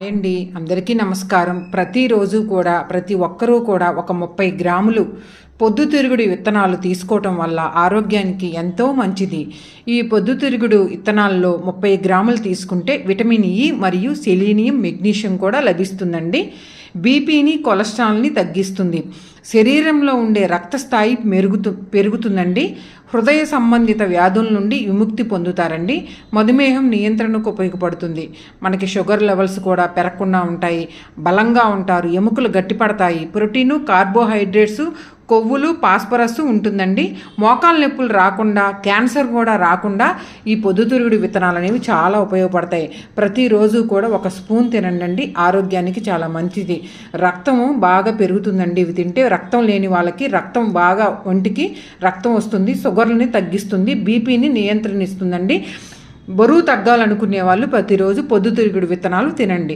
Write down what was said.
అండి అందరికీ నమస్కారం. ప్రతిరోజు కూడా ప్రతి ఒక్కరూ కూడా ఒక 30 గ్రాములు పొద్దుతిరుగుడు విత్తనాలు తీసుకోవటం వల్ల ఆరోగ్యానికి ఎంతో మంచిది. ఈ పొద్దుతిరుగుడు విత్తనాల్లో 30 గ్రాములు తీసుకుంటే విటమిన్ ఇ మరియు సెలీనియం, మెగ్నీషియం కూడా లభిస్తుందండి. బీపీని, కొలెస్ట్రాల్ని తగ్గిస్తుంది. శరీరంలో ఉండే రక్త స్థాయి పెరుగుతుందండి. హృదయ సంబంధిత వ్యాధుల నుండి విముక్తి పొందుతారండి. మధుమేహం నియంత్రణకు ఉపయోగపడుతుంది. మనకి షుగర్ లెవెల్స్ కూడా పెరగకుండా ఉంటాయి. బలంగా ఉంటారు, ఎముకలు గట్టిపడతాయి. ప్రోటీను, కార్బోహైడ్రేట్స్, కొవ్వులు, ఫాస్ఫరస్ ఉంటుందండి. మోకాలు నొప్పులు రాకుండా, క్యాన్సర్ కూడా రాకుండా ఈ పొద్దుతిరుగుడు విత్తనాలు అనేవి చాలా ఉపయోగపడతాయి. ప్రతిరోజు కూడా ఒక స్పూన్ తినండి, ఆరోగ్యానికి చాలా మంచిది. రక్తము బాగా పెరుగుతుందండి. ఇవి తింటే రక్తం లేని వాళ్ళకి రక్తం బాగా ఒంటికి రక్తం వస్తుంది, షుగర్ని తగ్గిస్తుంది, బీపీని నియంత్రణిస్తుందండి. బరువు తగ్గాలనుకునే వాళ్ళు ప్రతిరోజు పొద్దుతిరుగుడు విత్తనాలు తినండి.